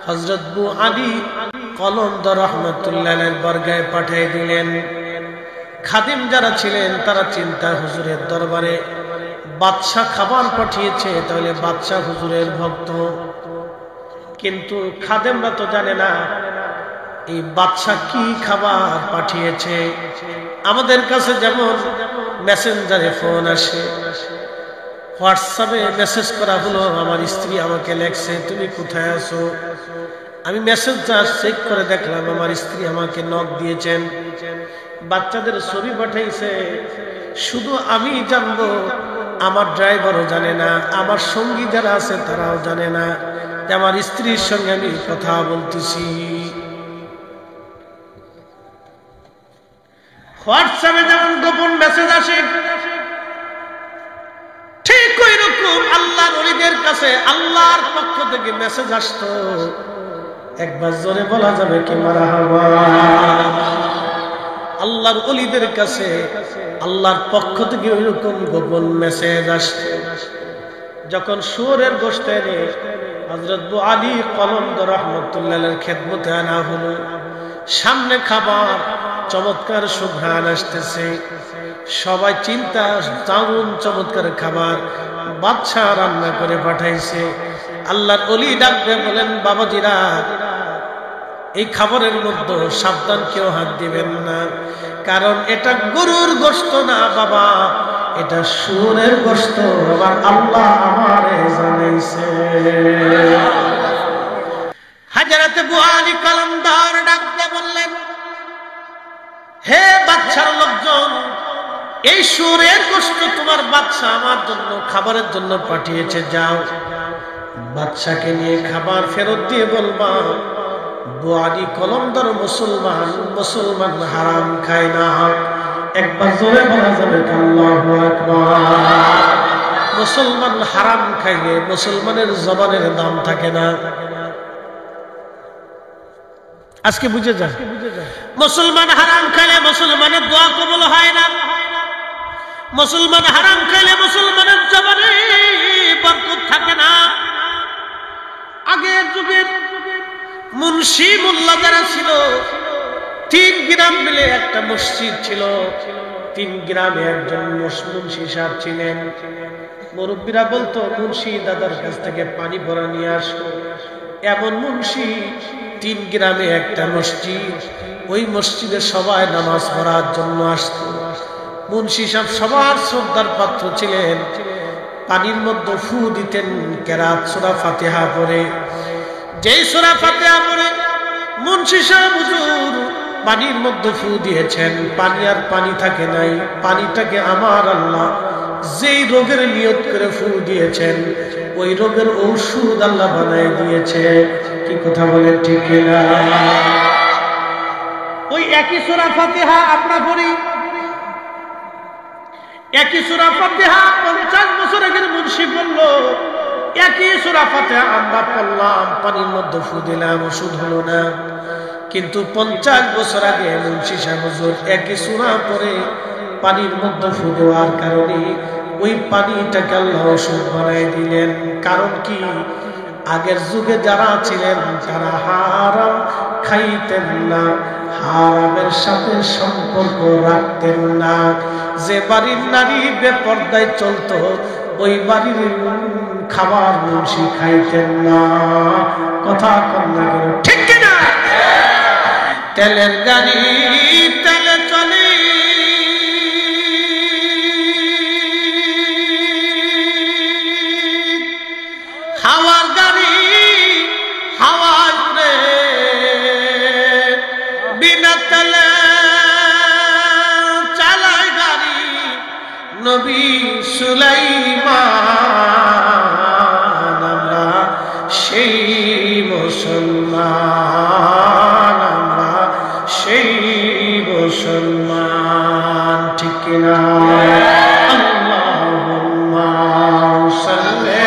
হযরত বু আলী কলন্দর রাহমাতুল্লাহ আলাইহির বরগায় পাঠিয়ে দিলেন। খাদিম যারা ছিলেন তারা চিন্তা, হুজুরের দরবারে বাদশা খাবার পাঠিয়েছে, তাহলে বাদশা হুজুরের ভক্ত। কিন্তু খাদেমরা তো জানে না এই বাদশা কি খাবার পাঠিয়েছে। আমাদের কাছে যেমন মেসেঞ্জারে ফোন আসে, হোয়াটসঅ্যাপে মেসেজ করা হলো, আমার স্ত্রী আমাকে লেখছে তুমি কোথায় আছো। আমি মেসেজটা চেক করে দেখলাম আমার স্ত্রী আমাকে নক দিয়েছেন, বাচ্চাদের ছবি পাঠাইছে। শুধু আমি জানবো, আমার ড্রাইভারও জানে না, আমার সঙ্গী যারা আছে তারাও জানে না যে আমার স্ত্রীর সঙ্গে আমি কথা বলতেছি। হোয়াটসঅ্যাপে যেমন গোপন মেসেজ আসে, ঠিক ওই রকম আল্লাহর ওলিদের কাছে আল্লাহর পক্ষ থেকে মেসেজ আসতো। একবার জোরে বলা যাবে কি মারহাবা। আল্লাহর ওলিদের কাছে আল্লাহর পক্ষ থেকে ওই রকম গোপন মেসেজ আসতো। যখন শুয়োরের গোশত এনে হযরত বু আলী কলন্দর রাহমাতুল্লাহ আলাইহির খেদমতে আনা হলো, সামনে খাবার, চমৎকার সুঘ্রাণ আসতেছে। সবাই চিন্তা, দারুণ চমৎকার খাবার বাদশা রান্না করে পাঠাইছে। আল্লাহর ওলি ডাকবে বলেন, বাবাজিরা এই খাবারের মধ্যে সাবধান কেউ হাত দিবেন না, কারণ এটা গরুর গোশত না বাবা, এটা শুয়োরের গোশত। আমার আল্লাহ আমারে জানাইছে। হযরত বু আলী কলন্দর ডাকতে বললেন, হে বাদশার লোকজন, এই শুয়োরের গোশত তোমার বাদশা আমার জন্য খাবারের জন্য পাঠিয়েছে, যাও বাদশাকে নিয়ে খাবার ফেরত দিয়ে বলবা বু আলী কলন্দর মুসলমান, মুসলমান হারাম খায় না। একবার জোরে বলা যাবে আল্লাহু আকবার। মুসলমান হারাম খাইলে মুসলমানের জবানের দাম থাকে না। আজকে বুঝে যান, মুসলমান হারাম খাইলে মুসলমানের দোয়া কবুল হয় না। মুসলমান হারাম খাইলে মুসলমানের জবানে বরকত থাকে না। আগের যুগের মুন্সি মোল্লা যারা ছিল, 3 গ্রাম মিলে একটা মসজিদ ছিল। 3 গ্রামে একজন মুন্সি সাহেব ছিলেন। মুরব্বীরা বলতো, মুন্সি দাদার কাছ থেকে পানি ভরা নিয়ে আসো। এমন মুন্সি, 3 গ্রামে একটা মসজিদ, ওই মসজিদে সবাই নামাজ পড়ার জন্য আসতো। মুন্সি সাহেব সবার শ্রদ্ধার পাত্র ছিলেন। পানির মধ্যে ফু দিতেন কেরাত সূরা ফাতিহা পড়ে। যেই সূরা ফাতিহা পড়ে মুন্সি সাহেব হুজুর পানির মধ্যে ফু দিয়েছেন, পানি আর পানি থাকে নাই, পানিটাকে আমার আল্লাহ যেই রোগের নিয়ত করে ফু দিয়েছেন ওই রোগের ঔষধ আল্লাহ বানায় দিয়েছে। কি কথা বলেন ঠিক না? ওই একই সূরা ফাতিহা আমরা পড়ি, একই সূরা ফাতিহা 50 বছর আগের মুন্সি বলল, একই সূরা ফাতিহা আমরা পড়লাম, পানির মধ্যে ফু দিলাম, ওষুধ হলো না। কিন্তু 50 বছর আগে মুন্সি সাহেব হুজুর একই সূরা পড়ে পানির মধ্যে ফু দেওয়ার কারণে ওই পানিটাকে আল্লাহ ওষুধ বানায় দিলেন। কারণ কি? আগের যুগে যারা ছিলেন তারা হারাম খাইতেন না, হারামের সাথে সম্পর্ক রাখতেন না। যে বাড়ির নারী বেপরদায় চলতো ওই বাড়ির খাবার মুন্সি খাইতেন না। কথা কম না কেন, ঠিক কিনা? তেলের গাড়ি তেলে চলে, হাওয়ার গাড়ি হাওয়ায় উড়ে, বিনা তেলে চালায় গাড়ি নবী সুলাইমান। আমরা সেই মুসলমান, আমরা সেই মুসলমান, ঠিক কিনা? আল্লাহুম্মা সাল্লি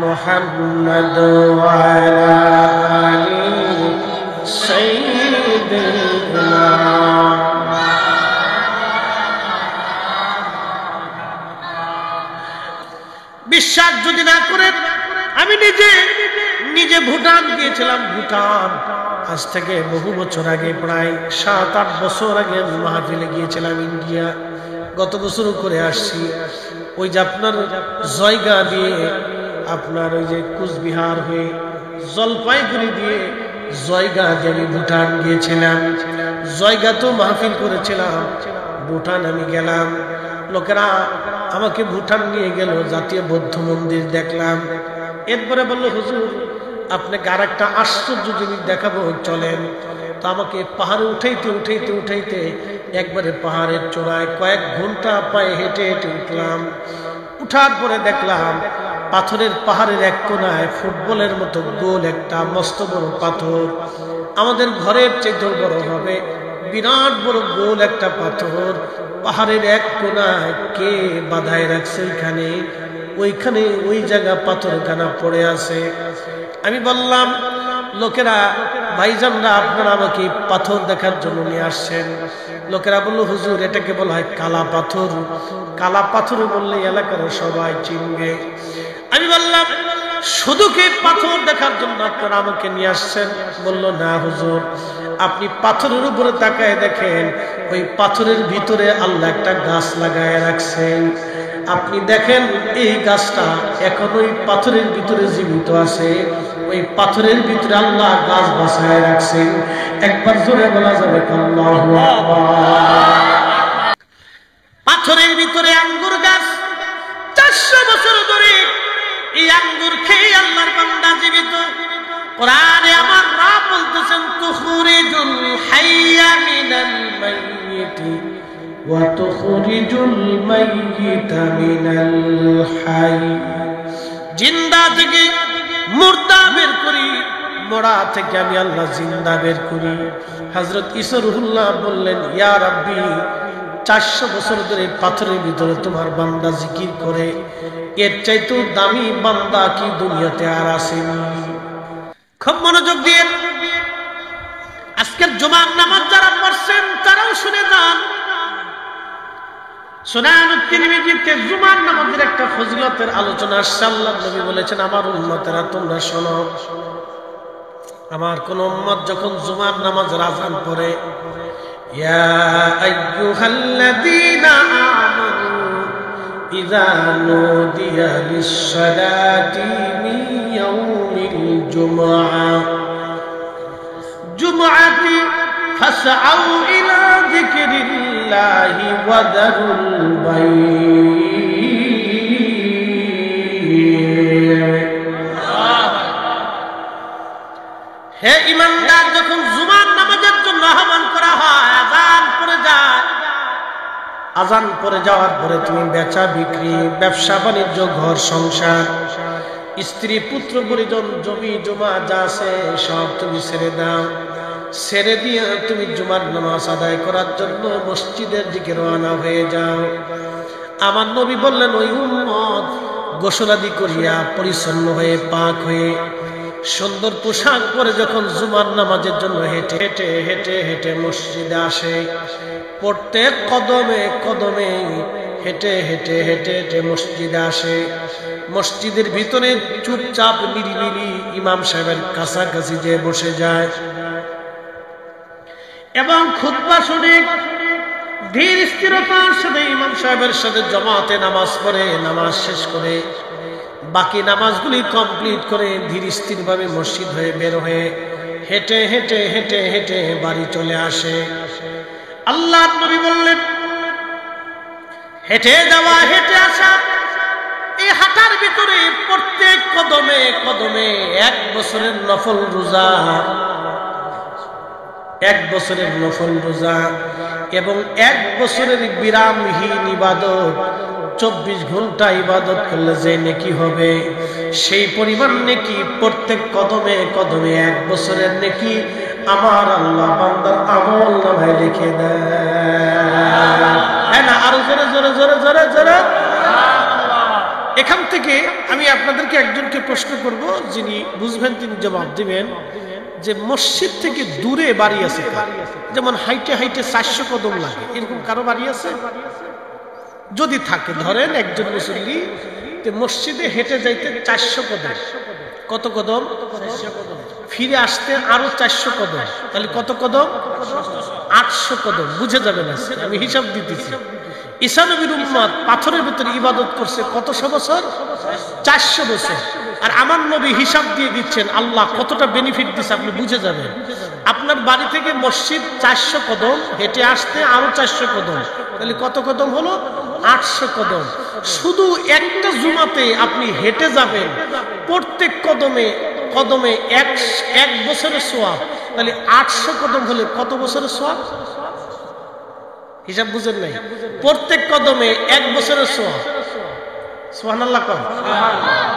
মুহাম্মদ ওয়া আলা আলি সাইয়্যিদিনা বিশ্বাস যদি না করেন, আমি নিজে ভুটান গিয়েছিলাম। ভুটান আজ থেকে বহু বছর আগে, প্রায় 7-8 বছর আগে আমি মাহফিলে গিয়েছিলাম ইন্ডিয়া। গত বছরও করে আসছি। ওই যে আপনার জয়গা দিয়ে, আপনার ওই যে কুচবিহার হয়ে জলপাইগুড়ি দিয়ে জয়গা দিয়ে আমি ভুটান গিয়েছিলাম। জয়গা তো মাহফিল করেছিলাম, ভুটান আমি গেলাম। লোকেরা আমাকে ভুটান নিয়ে গেল, জাতীয় বৌদ্ধ মন্দির দেখলাম। এরপরে বললো, হুজুর আপনাকে আর একটা আশ্চর্য জিনিস দেখাবো, চলেন। তো আমাকে পাহাড়ে উঠাইতে একবারে পাহাড়ের চূড়ায় কয়েক ঘন্টা পায়ে হেঁটে হেঁটে উঠলাম। উঠার পরে দেখলাম পাথরের পাহাড়ের এক কোনায় ফুটবলের মতো গোল একটা মস্ত বড় পাথর, আমাদের ঘরের চেয়ে বড় হবে, বিরাট বড় গোল একটা পাথর পাহাড়ের এক কোনায় কে বাঁধায় রাখছে ওইখানে ওই জায়গা পাথরখানা পড়ে আছে। আমি বললাম, লোকেরা, ভাইজানরা আপনারা আমাকে পাথর দেখার জন্য নিয়ে আসছেন। লোকেরা বলল, হুজুর এটাকে বলা হয় কালা পাথর। কালা পাথর বললে এলাকার সবাই চিনবে। আমি বললাম, শুধু কি পাথর দেখার জন্য আপনারা আমাকে নিয়ে আসছেন? বলল, না হুজুর, আপনি পাথরের উপরে তাকায় দেখেন, ওই পাথরের ভিতরে আল্লাহ একটা গাছ লাগায় রাখছেন। আপনি দেখেন এই গাছটা এখন ওই পাথরের ভিতরে জীবিত আছে। ওই পাথরের ভিতরে আল্লাহ গাছ বাঁচায় রাখছেন। একবার জোরে বলা যাবে আল্লাহু আকবার। পাথরের ভিতরে আঙ্গুর গাছ, 400 বছর ধরে এই আঙ্গুর খেয়ে আল্লাহর বান্দা জীবিত। কোরআনে আমার রব বলতেছেন, তুখরিজুল হাইয়া মিনাল মাইয়িতি ওয়া তুখরিজুল মাইয়িতা মিনাল হাই। জিন্দা থেকে মুর্দা বের করি, মরা থেকে আমি আল্লাহ জিন্দা বের করি। হযরত ঈসা রুহুল্লাহ বললেন, ইয়া রাব্বি, 400 বছর ধরে পাথরের ভিতরে তোমার বান্দা জিকির করে, এর চাইতেও দামি বান্দা কি দুনিয়াতে আর আসেনি? খুব মনোযোগ দিয়ে আজকের জুমার নামাজ যারা পড়ছেন তারাও শুনে যান। সুনান তিরমিজিতে জুমার নামাজের একটা ফজিলতের আলোচনা আসছে। আল্লাহর নবী বলেছেন, আমার উম্মতেরা তোমরা শোনো, আমার কোন উম্মত যখন জুমার নামাজের আযান পড়ে, ইয়া আইয়ুহাল্লাযীনা আমানু ইযা নুদিয়া লিস-সালাতি মিন ইয়াউমিল জুমআতি ফাসআউ ইলা যিকরিল্লাহি ওয়া দারুল বাই'। হে ঈমানদার, যখন জুমার নামাজের জন্য আহ্বান করা হয়, আযান পড়ে যায়, আযান পড়ে যাওয়ার পরে তুমি বেচা বিক্রি, ব্যবসা বাণিজ্য, ঘর সংসার, স্ত্রী পুত্র পরিজন, জমি জমা যা আছে সব তুমি ছেড়ে দাও। ছেড়ে দিয়ে তুমি জুমার নামাজ আদায় করার জন্য মসজিদের দিকে রওনা হয়ে যাও। আমার নবী বললেন, ওই উম্মত গোসলাদি করিয়া পরিচ্ছন্ন হয়ে পাক হয়ে সুন্দর পোশাক পরে যখন জুমার নামাজের জন্য হেঁটে হেঁটে হেঁটে হেঁটে মসজিদে আসে, প্রত্যেক কদমে কদমে হেঁটে হেঁটে হেঁটে হেঁটে মসজিদে আসে, মসজিদের ভিতরে চুপচাপ নিরিবিলি ইমাম সাহেবের কাছাকাছি যে বসে যায় এবং খুতবা শুনে ধীর স্থিরতার সাথে ইমাম সাহেবের সাথে জামাতে নামাজ পড়ে, নামাজ শেষ করে বাকি নামাজগুলি কমপ্লিট করে ধীর স্থির ভাবে মসজিদ হয়ে বের হয়ে হেঁটে হেঁটে হেঁটে হেঁটে বাড়ি চলে আসে। আল্লাহর নবী বললেন, হেঁটে যাওয়া হেঁটে আসা, এই হাঁটার ভিতরে প্রত্যেক কদমে কদমে 1 বছরের নফল রোজা, 1 বছরের নফল রোজা এবং 1 বছরের বিরামহীন ইবাদত, 24 ঘন্টা ইবাদত করলে যে নেকি হবে, সেই পরিমাণ নেকি প্রত্যেক কদমে কদমে 1 বছরের নেকি আমার আল্লাহ বান্দার আমল নামায় লিখে দেয়। হ্যাঁ না, আরো জোরে জোরে জোরে জোরে জোরে। এখান থেকে আমি আপনাদেরকে একজনকে প্রশ্ন করব, যিনি বুঝবেন তিনি জবাব দিবেন, যে মসজিদ থেকে দূরে বাড়ি আছে, যেমন হাইটে হাইটে 400 কদম লাগে, এরকম কারো বাড়ি আছে? যদি থাকে, ধরেন একজন মুসল্লি মসজিদে হেঁটে যাইতে 400 কদম। কত কদম? ফিরে আসতে আরো 400 কদম। তাহলে কত কদম? 800 কদম। বুঝে যাবেন আমি হিসাব দিতেছি। ঈসা নবীর উম্মত পাথরের ভিতরে ইবাদত করছে কতশো বছর? 400 বছর। আর আমার নবী হিসাব দিয়ে দিচ্ছেন আল্লাহ কতটা বেনিফিট দিচ্ছে আপনি বুঝে যাবেন। আপনার বাড়ি থেকে মসজিদ 400 কদম, হেঁটে আসতে আরো 400 কদম, তাহলে কত কদম হলো? 800 কদম। শুধু একটা জুমাতে আপনি হেঁটে যাবেন, প্রত্যেক কদমে কদমে এক বছরের সওয়াব। তাহলে 800 কদম হলে কত বছরের সওয়াব? হিসাব বুঝেন নাই? প্রত্যেক কদমে 1 বছরের সওয়াব। সুবহানাল্লাহ কর।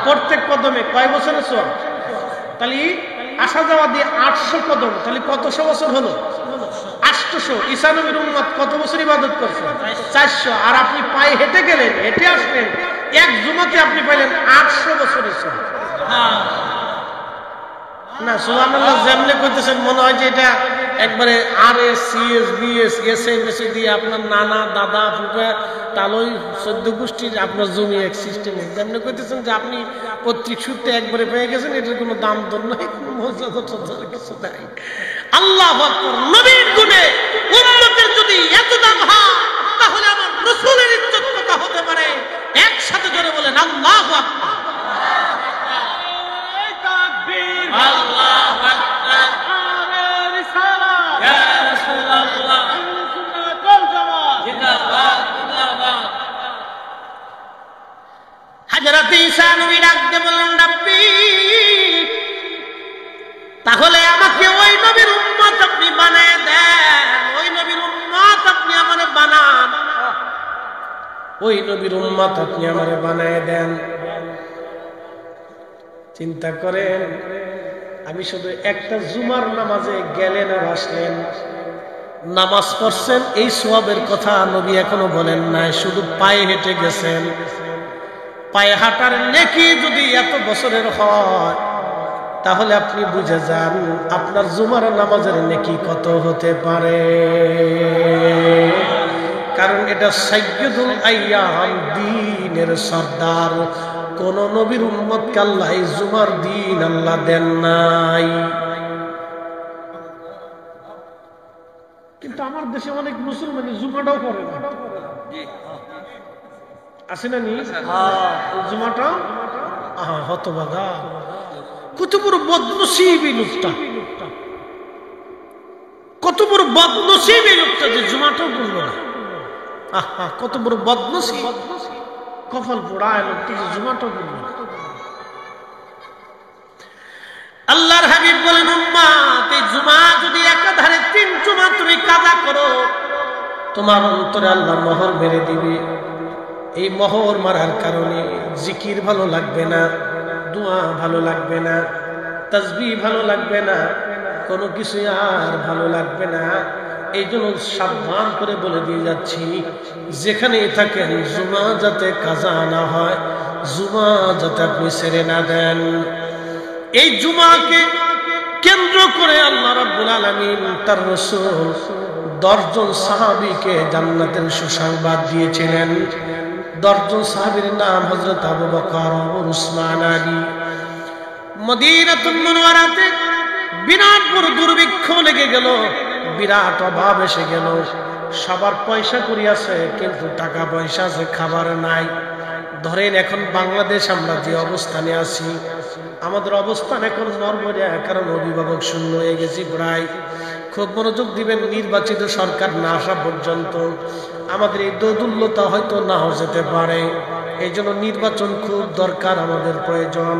প্রত্যেক কদমে কয় বছরের সওয়াব? তাহলে আসা যাওয়া দিয়ে 800 কদম, তাহলে কতশো বছর হলো? 800। ঈসা নবীর উম্মত কত বছর ইবাদত করছে? 400। আর আপনি পায়ে হেঁটে গেলেন, হেঁটে আসলেন, এক জুমাতে আপনি পাইলেন 800 বছরের সওয়াব। না সুবহানাল্লাহ যেমনে কইতেছেন মনে হয় যে এটা একবারে RS CS BS SMS দিয়ে আপনার নানা দাদা ফুফা তালই 14 গোষ্ঠীর আপনার জমি এক সিস্টেমে যেমনে কইতেছেন যে আপনি পৈতৃক সূত্রে একবারে পেয়ে গেছেন, এটার কোনো দাম দর নাই, কোনো মর্যাদা কিছু নাই। আল্লাহু আকবার। নবীর গুণে উম্মতের যদি এত দাম হয় তাহলে আমার রাসূলের ইজ্জত কত হতে পারে? একসাথে জোরে বলেন আল্লাহু আকবার। আল্লাহু আকবার। আরে রিসালাত ইয়া রাসূলুল্লাহ সুন্নাত ওয়াল জামাত জিন্দাবাদ জিন্দাবাদ। হযরত ঈসা নবী ডাকতে বললেন রাব্বি, তাহলে আমাকে ওই নবীর উম্মত আপনি বানায় দেন, ওই নবীর উম্মত আপনি আমারে বানান, ওই নবীর উম্মত আপনি আমারে বানায় দেন। চিন্তা করেন, আমি শুধু একটা জুমার নামাজে গেলেন আর আসলেন, নামাজ পড়ছেন, এই সওয়াবের কথা নবী এখনো বলেন নাই, শুধু পায়ে হেঁটে গেছেন। পায়ে হাঁটার নেকি যদি এত বছরের হয় তাহলে আপনি বুঝে যান আপনার জুমার নামাজের নেকি কত হতে পারে। কারণ এটা সাইয়্যিদুল আইয়াম, দ্বীনের সর্দার। কোন নবীর উম্মতকে আল্লাহ এই জুমার দিন আল্লাহ দেন নাই। কিন্তু আমার দেশে অনেক মুসলমান জুমাটাও করে না, আছে না নি? জুমাটা হতভাগা, কত বড় বদনসিব এই লোকটা, কত বড় বদনসিব এই লোকটা যে জুমাটাও করলো না। আহা, কত বড় বদনসিব, কপাল পোড়া লোকটা যে জুমাটাও করলো না। আল্লাহর হাবিব বলেন উম্মত, এই জুমা যদি একাধারে 3 জুমা তুমি কাজা করো, তোমার অন্তরে আল্লাহ মোহর মেরে দিবে। এই মোহর মারার কারণে জিকির ভালো লাগবে না, দোয়া ভালো লাগবে না, তাসবিহ ভালো লাগবে না, কোনো কিছু আর ভালো লাগবে না। এই জন্য সাবধান করে বলে দিয়ে যাচ্ছি, যেখানেই থাকেন জুমা যাতে কাজা না হয়, জুমা যাতে আপনি ছেড়ে না দেন। এই জুমাকে কেন্দ্র করে আল্লাহ রাব্বুল আলামিন তার রাসূল 10 জন সাহাবীকে জান্নাতের সুসংবাদ দিয়েছিলেন। 10 জন সাহাবীর নাম হযরত আবু বকর, ওমর, উসমান, আলী। মদিনাতুল মুনাওয়ারাতে বিরাট বড় দুর্ভিক্ষ লেগে গেল, বিরাট অভাব এসে গেল। সবার পয়সা করি আছে কিন্তু টাকা পয়সা আছে, খাবার নাই। ধরেন এখন বাংলাদেশ আমরা যে অবস্থানে আছি, আমাদের অবস্থান এখন নরবরিয়া, কারণ অভিভাবক শূন্য হয়ে গেছি প্রায়। খুব মনোযোগ দিবেন, নির্বাচিত সরকার না আসা পর্যন্ত আমাদের এই দোদুল্যতা হয়তো নাও যেতে পারে। এই জন্য নির্বাচন খুব দরকার, আমাদের প্রয়োজন।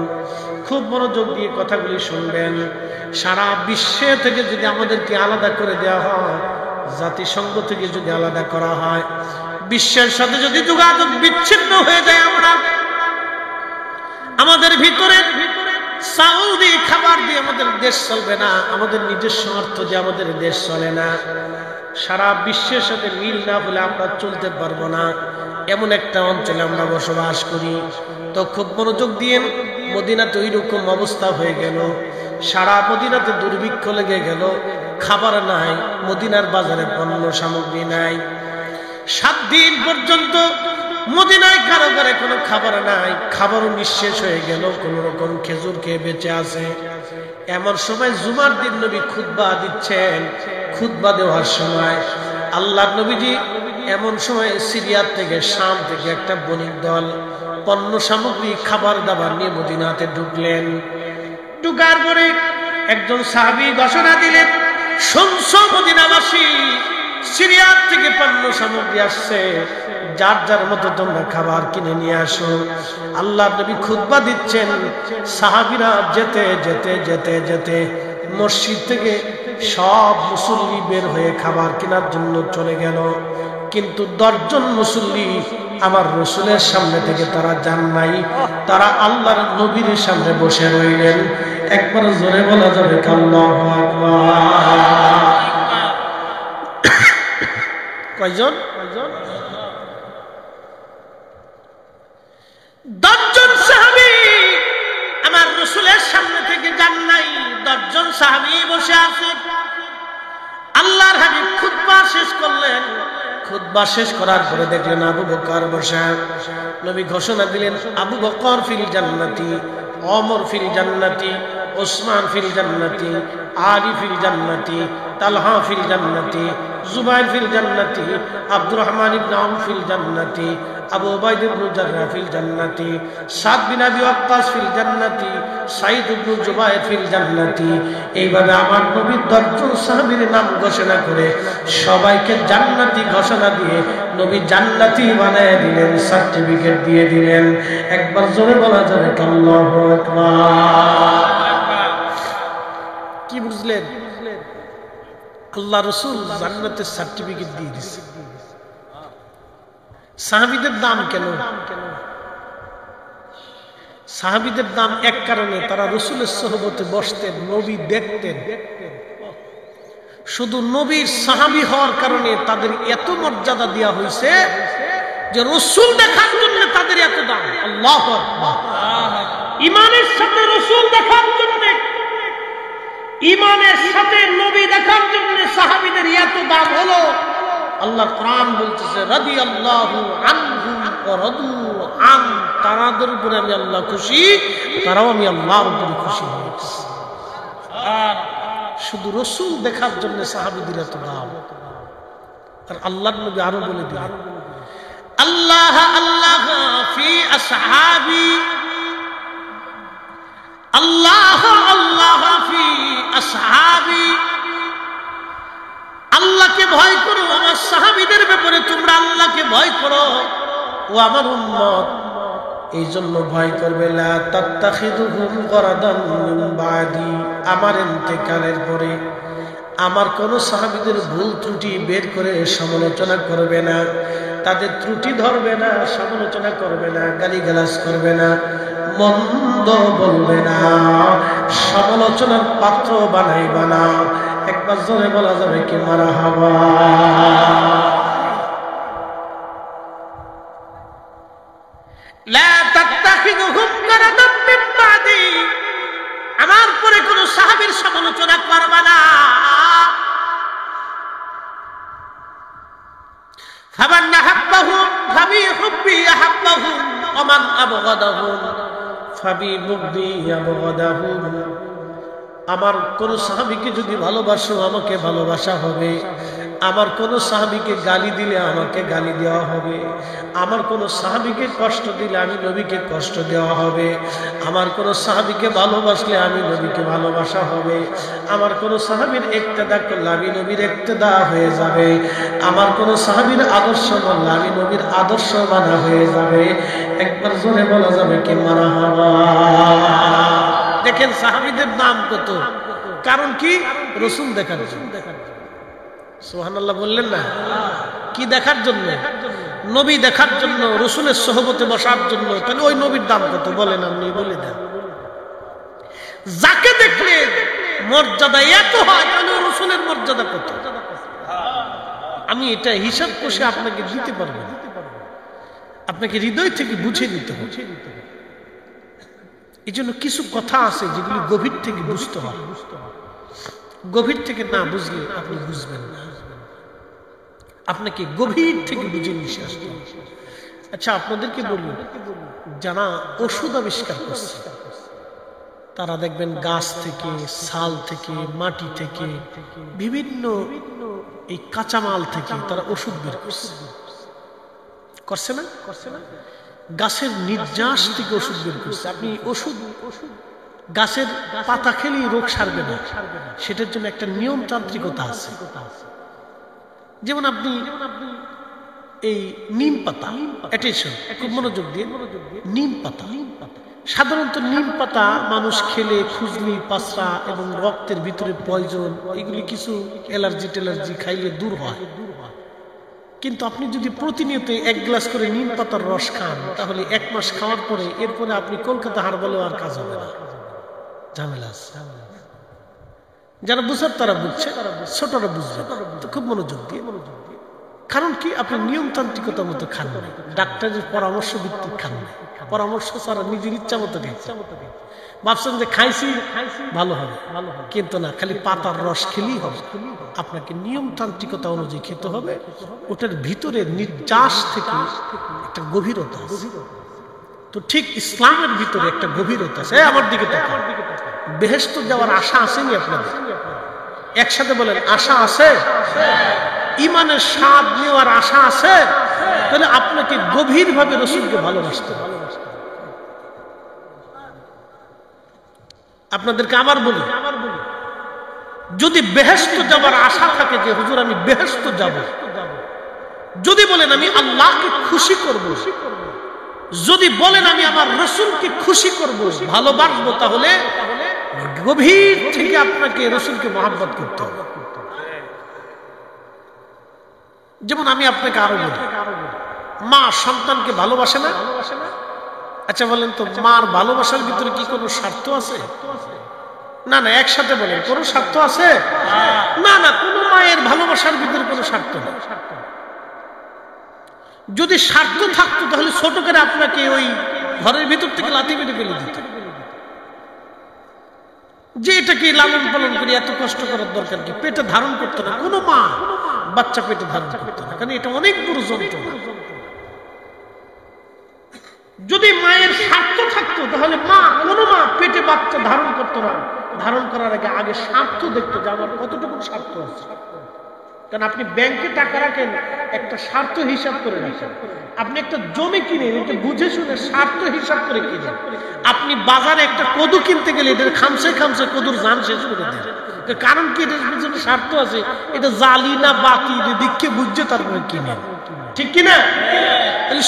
খুব মনোযোগ দিয়ে কথাগুলি শুনবেন। সারা বিশ্বে থেকে যদি আমাদেরকে আলাদা করে দেওয়া হয়, জাতিসংঘ থেকে যদি আলাদা করা হয়, বিশ্বের সাথে যদি যোগাযোগ বিচ্ছিন্ন হয়ে যায়, আমরা আমাদের ভিতরে সাউদি খাবার দিয়ে আমাদের দেশ চলবে না, আমাদের নিজস্ব অর্থ দিয়ে আমাদের দেশ চলে না, সারা বিশ্বের সাথে মিল না হলে আমরা চলতে পারবো না। এমন একটা অঞ্চলে আমরা বসবাস করি। তো খুব মনোযোগ দিয়ে, মদিনাতে ওই রকম অবস্থা হয়ে গেল। সারা মদিনাতে দুর্ভিক্ষ লেগে গেল, খাবার নাই, মদিনার বাজারে পণ্য সামগ্রী নাই। 7 দিন পর্যন্ত মদিনায় কারো ঘরে কোনো খাবার নাই, খাবারও নিঃশেষ হয়ে গেল, কোন রকম খেজুর খেয়ে বেঁচে আছে। এমন সময় জুমার দিন নবী খুতবা দিচ্ছেন। খুতবা দেওয়ার সময় আল্লাহর নবীজি এমন সময় সিরিয়া থেকে, শাম থেকে একটা বণিক দল পণ্য সামগ্রী খাবার দাবার নিয়ে মদিনাতে ঢুকলেন। ঢুকার পরে একজন সাহাবী ঘোষণা দিলেন, শুনছো মদিনাবাসী, সিরিয়া থেকে পণ্য সামগ্রী আসছে, যার যার মতো তোমরা খাবার কিনে নিয়ে আসো। আল্লাহর নবী খুতবা দিচ্ছেন, সাহাবীরা যেতে যেতে যেতে যেতে মসজিদ থেকে সব মুসল্লি বের হয়ে খাবার কেনার জন্য চলে গেল। কিন্তু 10 জন মুসল্লি আমার রসুলের সামনে থেকে তারা যান নাই, তারা আল্লাহর নবীর সামনে বসে রইলেন। একবার জোরে বলা যাবে আল্লাহু আকবার। কয়জন? 10 জন সাহাবী আমার রসুলের সামনে থেকে যান নাই, 10 জন সাহাবী বসে আছে। আল্লাহর হাবিব খুতবা শেষ করলেন। খুতবা শেষ করার পরে দেখলেন আবু বকর বসা। নবী ঘোষণা দিলেন, আবু বকর ফিল জান্নাতি, ওমর ফিল জান্নাতি, ওসমান ফিল জান্নাতি, আলী ফিল জান্নাতি, তালহা ফিল জান্নাতি, জুবাইর ফিল জান্নাতি, আব্দুর রহমান ইবনে আউফ ফিল জান্নাতি, আবু উবাইদা ইবনে জাররাহ ফিল জান্নাতি, সাদ বিন আবি ওয়াক্কাস ফিল জান্নাতি, সাঈদ ইবনে জুবাইর ফিল জান্নাতি। এইভাবে আমার নবী 10 জন সাহাবীর নাম ঘোষণা করে সবাইকে জান্নাতি ঘোষণা দিয়ে নবী জান্নাতি বানায় দিলেন, সার্টিফিকেট দিয়ে দিলেন। একবার জোরে বলা যাবে আল্লাহু আকবার। কি বুঝলেন? আল্লাহ রাসূল জান্নাতের সার্টিফিকেট দিয়ে দিয়েছে। সাহাবীদের দাম কেন? সাহাবীদের দাম এক কারণে, তারা রাসূলের সোহবতে বসতেন, নবী দেখতেন। শুধু নবীর সাহাবী হওয়ার কারণে তাদের এত মর্যাদা দেওয়া হয়েছে যে রাসূল দেখার জন্য তাদের এত দাম। আল্লাহু আকবার। ঈমানের সাথে রাসূল দেখার জন্য, ঈমানের সাথে নবী দেখার জন্য সাহাবীদের এত দাম হলো। আল্লাহ কোরআন বলতেছে, রাদিয়াল্লাহু আনহুম ওয়া রাদু আন, তাদের উপরে আমি আল্লাহ খুশি, তারাও আমি আল্লাহর উপরে খুশি হয়েছি। শুধু রাসূল দেখার জন্য সাহাবীদের এত দাম। আর আল্লাহর নবী আরো বলে দিলেন, আল্লাহ আল্লাহ ফি আসহাবি, আল্লাহ আল্লাহ ফি আসহাবি, আল্লাহকে ভয় করো আমার সাহাবীদের ব্যাপারে, তোমরা আল্লাহকে ভয় করো ও আমার উম্মত। এই জন্য ভয় করবে, লা তাত্তাখিযুহুম গরাদান মিন বাদি, আমার ইন্তেকালের পরে আমার কোন সাহাবীদের ভুল ত্রুটি বের করে সমালোচনা করবে না, তাদের ত্রুটি ধরবে না, সমালোচনা করবে না, গালিগালাজ করবে না, মন্দ বলবে না, সমালোচনার পাত্র বানাইবা না। একবার জোরে বলা যাবে কি মারহাবা। লা তাত্তাখিযুহুম গরাদান মিন বাদি, আমার পরে কোন সাহাবীর সমালোচনা করবে না। ফামান আহাব্বাহুম ফাবি হুব্বি আহাব্বাহুম ওয়া মান আবগাদাহুম ফাবি বুগদি আবগাদাহুম। আমার কোন সাহাবীকে যদি ভালোবাসো আমাকে ভালোবাসা হবে, আমার কোন সাহাবীকে গালি দিলে আমাকে গালি দেওয়া হবে, আমার কোন সাহাবীকে কষ্ট দিলে আমি নবীকে কষ্ট দেওয়া হবে, আমার কোন সাহাবীকে ভালোবাসলে আমি নবীকে ভালোবাসা হবে, আমার কোন সাহাবীর ইক্তেদা করলে আমি নবীর ইক্তেদা হয়ে যাবে, আমার কোন সাহাবীর আদর্শ মানলে আমি নবীর আদর্শ মানা হয়ে যাবে। একবার জোরে বলা যাবে কি মারহাবা। দেখেন সাহাবীদের নাম কত, কারণ কি? রাসূল দেখার জন্য। সুবহানাল্লাহ বললেন না? কি দেখার জন্য? নবী দেখার জন্য, রাসূলের সোহবতে বসার জন্য। তাহলে ওই নবীর দাম কত বলেন, আপনি বলে দেন। যাকে দেখলে মর্যাদা এত হয়, তাহলে রাসূলের মর্যাদা কত? আমি এটা হিসাব কষে আপনাকে দিতে পারবো না, আপনাকে হৃদয় থেকে বুঝে নিতে হবে। এই জন্য কিছু কথা আছে যেগুলি গভীর থেকে বুঝতে হয়, গভীর থেকে না বুঝলে আপনি বুঝবেন না। আপনাকে গভীর থেকে বুঝে নিয়ে আসতে হবে। আচ্ছা আপনাদেরকে বলি, যারা ওষুধ আবিষ্কার করছে তারা দেখবেন গাছ থেকে, ছাল থেকে, মাটি থেকে, বিভিন্ন এই কাঁচামাল থেকে তারা ওষুধ বের করছে, করছে না? গাছের নির্যাস থেকে ওষুধ বের করছে। আপনি ওষুধ, গাছের পাতা খেলেই রোগ সারবে না, সেটার জন্য একটা নিয়মতান্ত্রিকতা আছে। যেমন আপনি এই নিম পাতা, অ্যাটেনশন, খুব মনোযোগ দিয়ে, নিম পাতা, সাধারণত নিম পাতা মানুষ খেলে খুজলি, পাসরা এবং রক্তের ভিতরে পয়জন, এগুলি কিছু অ্যালার্জি খাইলে দূর হয়। কিন্তু আপনি যদি প্রতিনিয়ত 1 গ্লাস করে নিম পাতার রস খান, তাহলে 1 মাস খাওয়ার পরে এরপরে আপনি কলকাতা হারবালেও আর কাজ হবে না, ঝামেলা। যারা বুঝার তারা বুঝছে, ছোটরা বুঝবে তো খুব মনোযোগ দিয়ে। কারণ কি, আপনি নিয়মতান্ত্রিকতার মতো খান না, ডাক্তারের পরামর্শ ভিত্তিক খান না, পরামর্শ ছাড়া নিজের ইচ্ছা মতো খাইছে। ভাবছেন যে খাইছি ভালো হবে, কিন্তু না, খালি পাতার রস খেলেই হবে। আপনাকে নিয়মতান্ত্রিকতা অনুযায়ী খেতে হবে। ওটার ভিতরে নির্যাস থেকে একটা গভীরতা আছে। তো ঠিক ইসলামের ভিতরে একটা গভীরতা আছে। আমার দিকে তাকান, বেহেশত যাওয়ার আশা আসেনি আপনাদের? একসাথে বলেন, আশা আছে? ইমানের স্বাদ নেওয়ার আশা আছে? তাহলে আপনাকে গভীরভাবে রাসূলকে ভালোবাসতে হবে। আপনাদেরকে আবার বলি, যদি বেহেশত যাবার আশা থাকে যে হুজুর আমি বেহেশত যাব, যদি বলেন আমি আল্লাহকে খুশি করব, যদি বলেন আমি আমার রাসূলকে খুশি করব, ভালোবাসবো, তাহলে গভীর থেকে আপনাকে রাসূলকে মহব্বত করতে হবে। যেমন আমি আপনাকে আরো বলি, মা সন্তানকে ভালোবাসে না? আচ্ছা বলেন তো, মার ভালোবাসার ভিতরে কি কোনো স্বার্থ আছে? না না, একসাথে বলেন, কোনো স্বার্থ আছে? না না, কোনো মায়ের ভালোবাসার ভিতরে কোনো স্বার্থ নেই। যদি স্বার্থ থাকতো তাহলে ছোট করে আপনাকে ওই ঘরের ভিতর থেকে লাথি মেরে ফেলে দিত, যে এটাকে লালন পালন করে এত কষ্ট করার দরকার কি? পেটে ধারণ করতো না কোনো মা, বাচ্চা পেটে ধারণ করতো না, কারণ এটা অনেক বড় যন্ত্রণা। যদি মায়ের স্বার্থ থাকতো তাহলে কোনো মা পেটে বাচ্চা ধারণ করতো না। ধারণ করার আগে স্বার্থ দেখতো যে আমার কতটুকু স্বার্থ আছে। কারণ আপনি ব্যাংকে টাকা রাখেন, একটা স্বার্থ হিসাব করে রাখেন। আপনি একটা জমি কিনেন, এটা বুঝে শুনে স্বার্থ হিসাব করে কিনেন। আপনি বাজারে একটা কদু কিনতে গেলে এটার খামসে খামসে কদুর জান শেষ করে দেন। কারণ কি, এটার পিছনে স্বার্থ আছে, এটা জালি না বাতি, দিককে বুঝছে তারপরে কিনেন, ঠিক কিনা?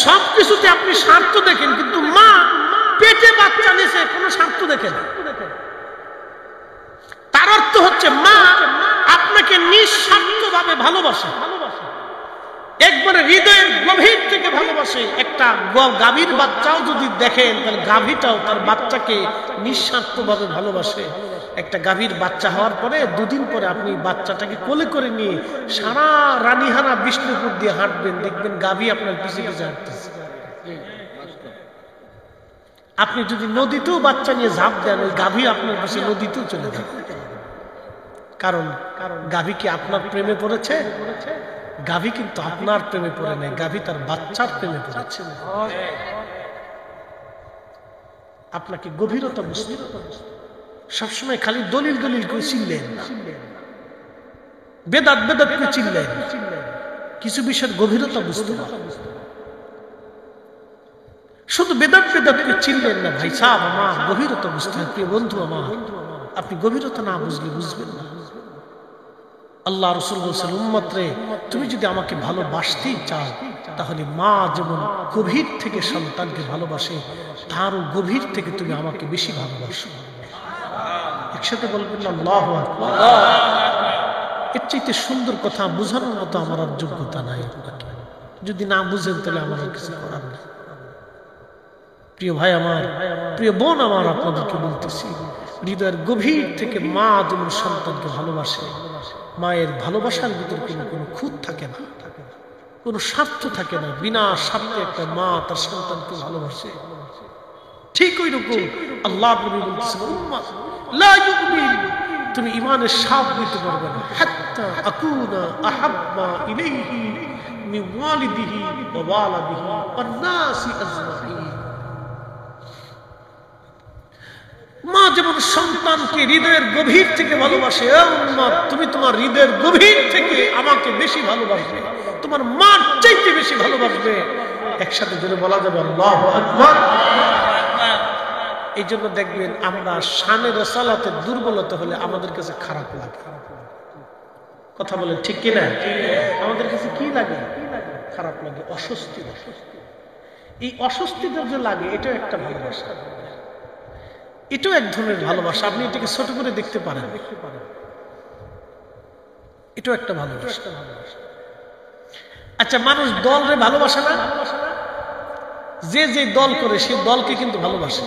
সবকিছুতে আপনি স্বার্থ দেখেন, কিন্তু মা পেটে বাচ্চা নিয়েছে কোনো স্বার্থ দেখে না। তার অর্থ হচ্ছে মা আপনাকে নিঃস্বার্থভাবে ভালোবাসে, একবারে হৃদয়ের গভীর থেকে ভালোবাসে। একটা গাভীর বাচ্চাও যদি দেখেন, তাহলে গাভীটাও তার বাচ্চাকে নিঃস্বার্থভাবে ভালোবাসে। একটা গাভীর বাচ্চা হওয়ার পরে 2 দিন পরে আপনি বাচ্চাটাকে কোলে করে নিয়ে সারা রানীহানা বিষ্ণুপুর দিয়ে হাঁটবেন, দেখবেন গাভী আপনার পিছে পিছে হাঁটতেছে। আপনি যদি নদীতেও বাচ্চা নিয়ে ঝাঁপ দেন, ওই গাভী আপনার পিছে নদীতেও চলে যাবে। কারণ গাভী কি আপনার প্রেমে পড়েছে? গাভী কিন্তু আপনার প্রেমে পড়ে নাই, গাভী তার বাচ্চার প্রেমে পড়েছে। আপনাকে গভীরতা বুঝতে হবে। সবসময় খালি দলিল করে চিনলেন না, বেদাত করে চিনলেন, কিছু বিষয়ের গভীরতা বুঝতে হবে। শুধু বেদাত করে চিনলেন না ভাই সাহেব, আমার গভীরতা বুঝতে হবে। প্রিয় বন্ধু আমার, আপনি গভীরতা না বুঝলে বুঝবেন না। আল্লাহ রাসূল বলেছেন, উম্মত রে, তুমি যদি আমাকে ভালোবাসতেই চাও, তাহলে মা যেমন গভীর থেকে সন্তানকে ভালোবাসে, তারও গভীর থেকে তুমি আমাকে বেশি ভালোবাসো। একসাথে বলবেন আল্লাহু আকবার। এর চাইতে সুন্দর কথা বোঝানোর মতো আমার আর যোগ্যতা নাই। যদি না বুঝেন তাহলে আমার কিছু করার নেই। প্রিয় ভাই আমার, প্রিয় বোন আমার, আপনাদেরকে বলতেছি, হৃদয়ের গভীর থেকে মা যেমন সন্তানকে ভালোবাসে, মায়ের ভালোবাসার ভিতরে কোনো খুঁত থাকে না, কোনো স্বার্থ থাকে না। বিনা স্বার্থে একটা মা তার সন্তানকে ভালোবাসে। ঠিক ওই রকম আল্লাহ নবী বলতেছেন, উম্মাহ লা ইউমিন, তুমি ঈমানের স্বাদ নিতে পারবে না হাত্তা আকুনা আহাব্বা ইলাইহি মিন ওয়ালিদিহি ওয়া ওয়ালাদিহি ওয়ান-নাসি আজমাইন। মা যেমন সন্তানকে হৃদয়ের গভীর থেকে ভালোবাসে, উম্মত তুমি তোমার হৃদয়ের গভীর থেকে আমাকে বেশি ভালোবাসবে, তোমার মার চাইতে বেশি ভালোবাসবে। একসাথে জোরে বলা যাবে আল্লাহু আকবার। এই জন্য দেখবেন আমরা শানে রাসালাতে দুর্বলতা হলে আমাদের কাছে খারাপ লাগে। কথা বলেন ঠিক কিনা? আমাদের কাছে কি লাগে? খারাপ লাগে, অস্বস্তি লাগে। এই অস্বস্তিটা যে লাগে এটাও একটা ভালোবাসা, এটাও এক ধরনের ভালোবাসা। আপনি এটাকে ছোট করে দেখতে পারেন, এটাও একটা ভালোবাসা। আচ্ছা, মানুষ দলরে ভালোবাসে না? যে যে দল করে সেই দলকে কিন্তু ভালোবাসে,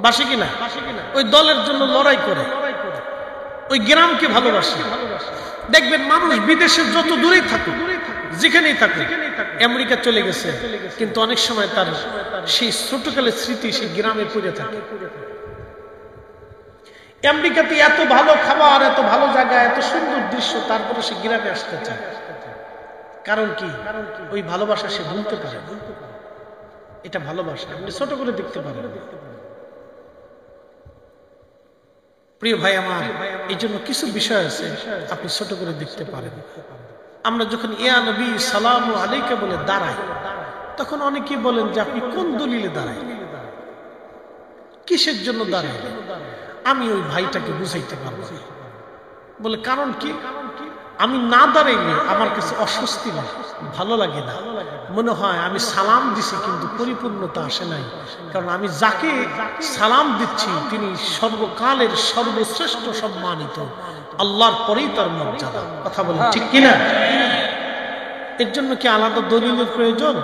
বাসে কিনা? ওই দলের জন্য লড়াই করে, ওই গ্রামকে ভালোবাসে। দেখবেন মানুষ বিদেশে যত দূরেই থাকুক, যেখানেই থাকুক, আমেরিকা চলে গেছে, কিন্তু অনেক সময় তার সেই ছোটকালের স্মৃতি সেই গ্রামে পড়ে থাকে। আমেরিকাতে এত ভালো খাবার, এত ভালো জায়গা, এত সুন্দর দৃশ্য, তারপরে সে গ্রামে আসতে চায়। কারণ কি? ওই ভালোবাসা সে ভুলতে পারে। এটা ভালোবাসা, আপনি ছোট করে দেখতে পারেন। প্রিয় ভাই আমার, এই জন্য কিছু বিষয় আছে আপনি ছোট করে দেখতে পারেন। আমরা যখন ইয়া নবী সালামু আলাইকা বলে দাঁড়াই, তখন অনেকেই বলেন যে আপনি কোন দলিলে দাঁড়াই, কিসের জন্য দাঁড়াই? আমি ওই ভাইটাকে বুঝাইতে পারবো। বলে কারণ কি? আমি না দাঁড়াইলে আমার কাছে অস্বস্তি লাগে, ভালো লাগে না। মনে হয় আমি সালাম দিছি কিন্তু পরিপূর্ণতা আসে নাই। কারণ আমি যাকে সালাম দিচ্ছি তিনি সর্বকালের সর্বশ্রেষ্ঠ সম্মানিত, আল্লাহর পরেই তার মর্যাদা। কথা বলেন ঠিক কিনা? এর জন্য কি আলাদা দলিলের প্রয়োজন?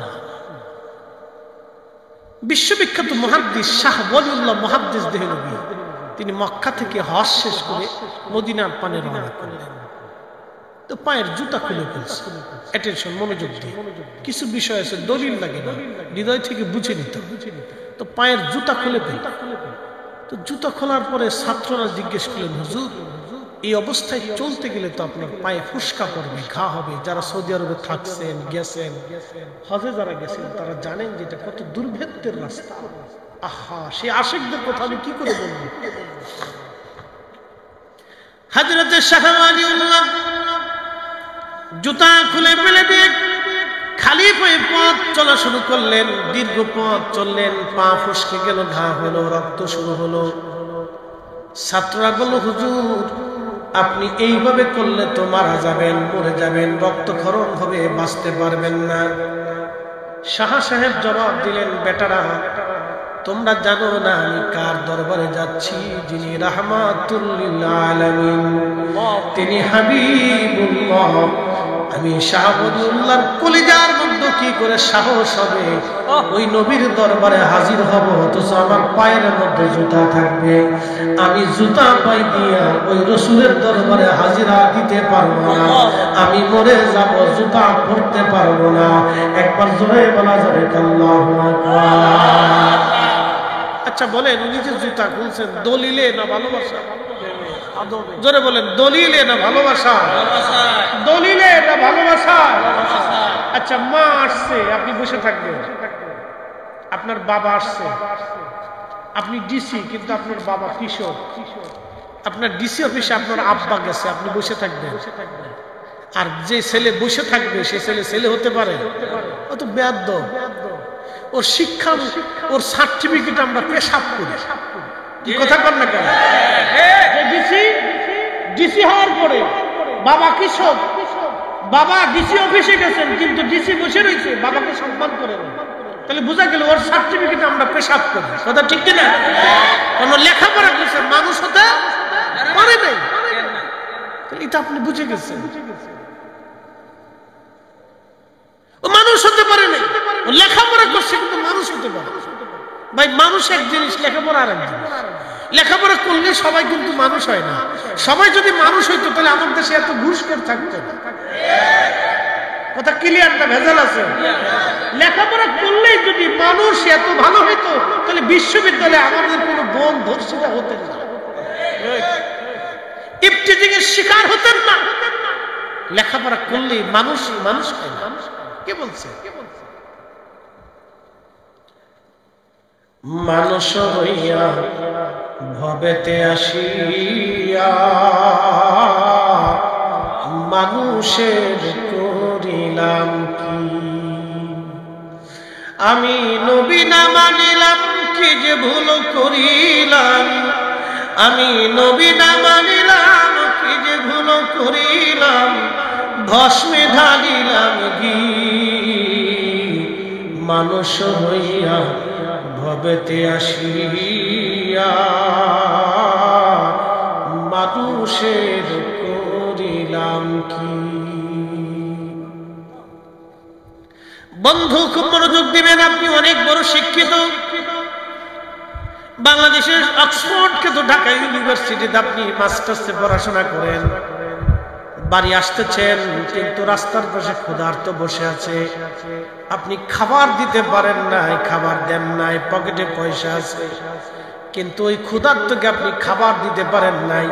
না। বিশ্ববিখ্যাত মুহাদ্দিস শাহ ওয়ালিউল্লাহ মুহাদ্দিস দেহলভী, তিনি মক্কা থেকে হজ শেষ করে মদিনার পানে রওনা করলেন। তো পায়ের জুতা খুলে ফেলছে। অ্যাটেনশন, মনোযোগ দিয়ে, কিছু বিষয় আছে দলিল লাগে না, হৃদয় থেকে বুঝে নিতে। তো পায়ের জুতা খুলে ফেল। তো জুতা খোলার পরে ছাত্ররা জিজ্ঞেস করলেন, হুজুর এই অবস্থায় চলতে গেলে তো আপনার পায়ে ফুসকা পড়বে, ঘা হবে। যারা সৌদি আরবে থাকছেন, গেছেন, হজে যারা গেছেন তারা জানেন যে এটা কত দুর্ভেদ্যের রাস্তা। আহা, সেই আশিকদের কথা আমি কি করে বলবো? হযরত শাহ ওয়ালিউল্লাহ জুতা খুলে ফেলে দিয়ে খালি পায়ে পথ চলা শুরু করলেন। দীর্ঘ পথ চললেন, পা ফসকে গেল, ঘা হলো, রক্ত শুরু হলো। ছাত্ররা বলল, হুজুর আপনি এইভাবে করলে তো মারা যাবেন, মরে যাবেন, রক্তক্ষরণ হবে, বাঁচতে পারবেন না। শাহ সাহেব জবাব দিলেন, বেটারা তোমরা জানো না আমি কার দরবারে যাচ্ছি? যিনি রাহমাতুল লিল আলামিন, তিনি হাবিবুল্লাহ। আমি শাহ ওয়ালিউল্লাহর কলিজার মধ্যে কি করে সাহস হবে ওই নবীর দরবারে হাজির হব, অথচ আমার পায়ের মধ্যে জুতা থাকবে। আমি জুতা পাই দিয়া ওই রাসূলের দরবারে হাজিরা দিতে পারবো না, আমি মরে যাব, জুতা পরতে পারবো না। একবার জোরে বলা যাবে আল্লাহু আকবার। আচ্ছা বলেন, উনি যে জুতা খুলছেন দলিলে না ভালোবাসা? জোরে বলেন, দলিলে না ভালোবাসা? দলিলে না ভালোবাসা? আচ্ছা, মা আসছে, আপনি বসে থাকবেন। আপনার বাবা আসছে, আপনি ডিসি কিন্তু আপনার বাবা কৃষক। আপনার ডিসি অফিসে আপনার আব্বা গেছে, আপনি বসে থাকবেন। আর যে ছেলে বসে থাকবে সে ছেলে হতে পারে? ও তো বেয়াদ্দব। ওর শিক্ষা, ওর সার্টিফিকেট আমরা পেশাব করি। কি কথা কর না কেন? ডিসি হওয়ার পরে বাবা কৃষক, বাবা ডিসি অফিসে গেছেন কিন্তু ডিসি বসে রয়েছে, বাবাকে সম্মান করে না। তাহলে বোঝা গেল ওর সার্টিফিকেট আমরা পেশাব করি। কথা ঠিক কিনা? কোন লেখাপড়া করছে, মানুষ হতে পারে নাই। এটা আপনি বুঝে গেছেন, ও মানুষ হতে পারে নাই। ও লেখাপড়া করছে কিন্তু মানুষ হতে পারে। ভাই মানুষ এক জিনিস, লেখাপড়া আর এক জিনিস। লেখাপড়া করলে সবাই কিন্তু মানুষ হয় না। সবাই যদি মানুষ হইতো তাহলে আমার দেশে এত ঘুষখোর থাকতো না। কথা ক্লিয়ার না? ভেজাল আছে? লেখাপড়া করলেই যদি মানুষ এত ভালো হইতো তাহলে বিশ্ববিদ্যালয়ে আমাদের কোনো বোন ধর্ষিতা হতেন না, ইফতিজিং এর শিকার হতেন না। লেখাপড়া করলেই মানুষ হয় না। কে বলছে? মানুষ হইয়া ভবেতে আসিয়া মানুষের করিলাম কি? আমি নবী না মানিলাম কি যে ভুল করিলাম, আমি নবী না মানিলাম কি যে ভুল করিলাম, ভস্মে ঢালিলাম ঘি। মানুষ হইয়া ভবেতে আসিয়া মানুষের করিলাম কি? বন্ধু খুব মনোযোগ দিবেন, আপনি অনেক বড় শিক্ষিত, বাংলাদেশের অক্সফোর্ড কিন্তু ঢাকা ইউনিভার্সিটিতে আপনি মাস্টার্সে পড়াশোনা করেন, বাড়ি আসতেছেন কিন্তু রাস্তার পাশে ক্ষুধার্ত বসে আছে, আপনি খাবার দিতে পারেন নাই, খাবার দেন নাই, পকেটে পয়সা আছে কিন্তু ওই ক্ষুধার্তকে আপনি খাবার দিতে পারেন নাই,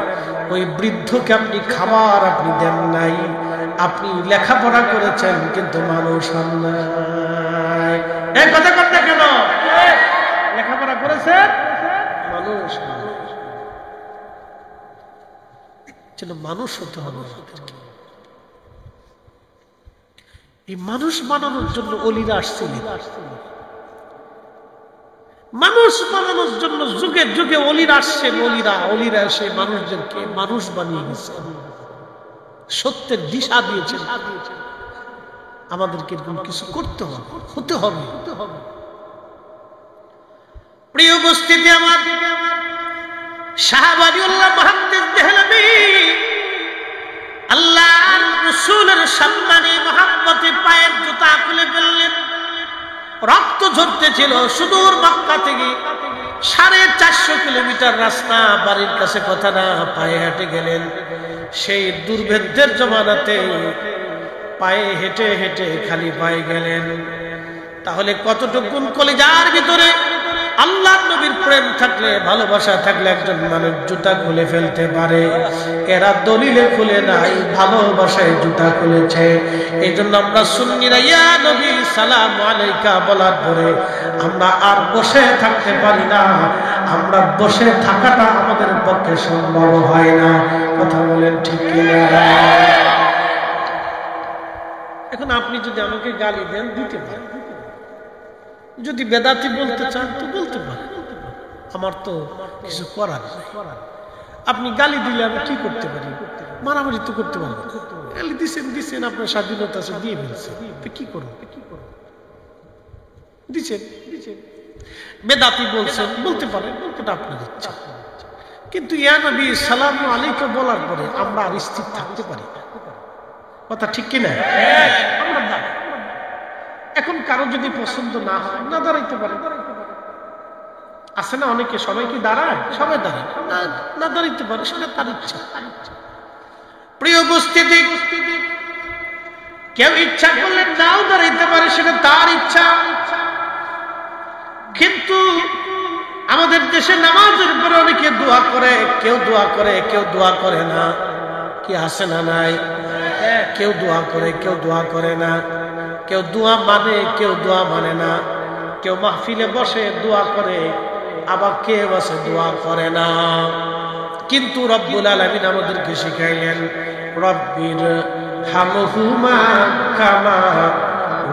ওই বৃদ্ধকে আপনি খাবার আপনি দেন নাই, আপনি লেখাপড়া করেছেন কিন্তু মানুষ হন নাই। এই কথা কথা কেন? লেখাপড়া করেছেন মানুষ, মানুষ হতে হবে। এই মানুষ বানানোর জন্য অলিরা আসছিলেন, মানুষ বানানোর জন্য যুগে যুগে অলিরা আসছেন, অলিরা এসে মানুষদেরকে মানুষ বানিয়ে গেছে, সত্যের দিশা দিয়েছেন। আমাদেরকে এরকম কিছু করতে হবে, হতে হবে। প্রিয় উপস্থিতি, আমার শাহ ওয়ালিউল্লাহ মুহাদ্দিস দেহলভী আল্লাহর রাসূলের সম্মানে মহব্বতে পায়ের জুতা খুলে ফেললেন, রক্ত ঝরতেছিল। সুদূর মক্কা থেকে 450 কিলোমিটার রাস্তা, বাড়ির কাছে কথা না, পায়ে হেঁটে গেলেন। সেই দুর্ভেদ্যের জমানাতে পায়ে হেঁটে হেঁটে খালি পায়ে গেলেন। তাহলে কতটুকুন কলিজার ভিতরে আল্লাহ নবীর প্রেম থাকলে, ভালোবাসা থাকলে একজন মানুষ জুতা খুলে ফেলতে পারে। এরা দলিলে খুলে নাই, ভালোবাসায় জুতা খুলেছে। এই জন্য আমরা সুন্নিরা ইয়া নবী সালাম আলাইকা বলার পরে আমরা আর বসে থাকতে পারি না, আমরা বসে থাকাটা আমাদের পক্ষে সম্ভব হয় না। কথা বলেন ঠিক কিনা? এখন আপনি যদি আমাকে গালি দেন, দিতে পারেন, যদি বেদাতি বলতে চান তো বলতে পারেন, আমার তো কিছু করার নেই। আপনি গালি দিলে আমি কি করতে পারি? মারামারি তো করতে পারবো। গালি দিচ্ছেন, আপনার স্বাধীনতা আছে, দিয়ে ফেলছেন, কি করবো? দিচ্ছেন। বেদাতি বলছেন, বলতে পারেন, ওটা আপনার ইচ্ছা। কিন্তু ইয়া নবী সালাম আলাইকুম বলার পরে আমরা আর স্থির থাকতে পারি না। কথা ঠিক কিনা? আমরা এখন কারো যদি পছন্দ না হয়, না দাঁড়াইতে পারে। আছে না অনেকে, সবাই কি দাঁড়ায়? সবাই দাঁড়ায় না, দাঁড়াইতে পারে, সেটা তার ইচ্ছা। প্রিয় উপস্থিতি, কেউ ইচ্ছা করলে নাও দাঁড়াইতে পারে, সেটা তার ইচ্ছা। কিন্তু আমাদের দেশে নামাজের উপরে অনেকে দোয়া করে, কেউ দোয়া করে, কেউ দোয়া করে না। কি আছে না নাই? কেউ দোয়া করে, কেউ দোয়া করে না। কেউ দোয়া মানে, কেউ দোয়া মানে না। কেউ মাহফিলে বসে দোয়া করে, আবার কেউ বসে দোয়া করে না। কিন্তু রব্বুল আলামিন আমাদেরকে শিখাইলেন, রব্বির হামহুমা কামা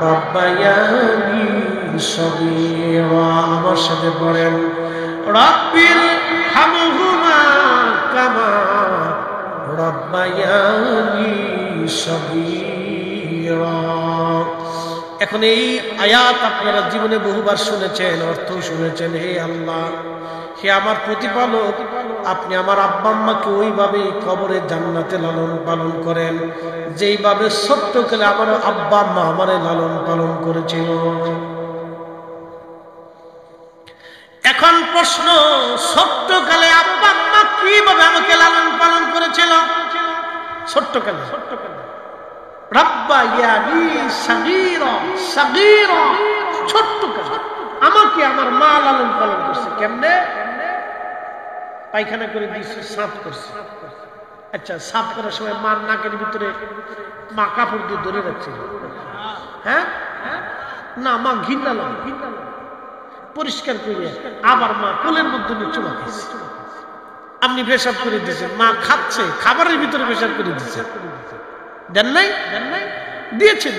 রব্বায়ানি সগীরা। আমার সাথে পড়েন, রব্বির হামহুমা কামা রব্বায়ানি সগীরা। এখন এই আয়াত আপনারা জীবনে বহুবার শুনেছেন, অর্থ শুনেছেন। হে আল্লাহ, হে আমার প্রতিপালক, আপনি আমার আব্বা আম্মাকে ওইভাবে কবরে জান্নাতে লালন পালন করেন যেইভাবে ছোট্টকালে আমার আব্বা আম্মা আমারে লালন পালন করেছিল। এখন প্রশ্ন, ছোট্টকালে আব্বা আম্মা কিভাবে আমাকে লালন পালন করেছিল? ছোট্টকালে রাব্বায়ানি সাগীরা, সাগীরা, ছোট্টকালে আমাকে আমার মা লালন পালন করছে। কেমনে? পায়খানা করে দিয়েছে, সাফ করছে। আচ্ছা, সাফ করার সময় মার নাকের ভিতরে মা কাপড় দিয়ে ধরে রাখছিল? হ্যাঁ না, মা ঘৃণা লাগে। পরিষ্কার করে আবার মা কোলের মধ্যে চুমা খাইছে। আপনি পেশাব করে দিয়েছেন, মা খাচ্ছে, খাবারের ভিতরে পেশাব করে দিয়েছেন, দেন নাই? দিয়েছেন।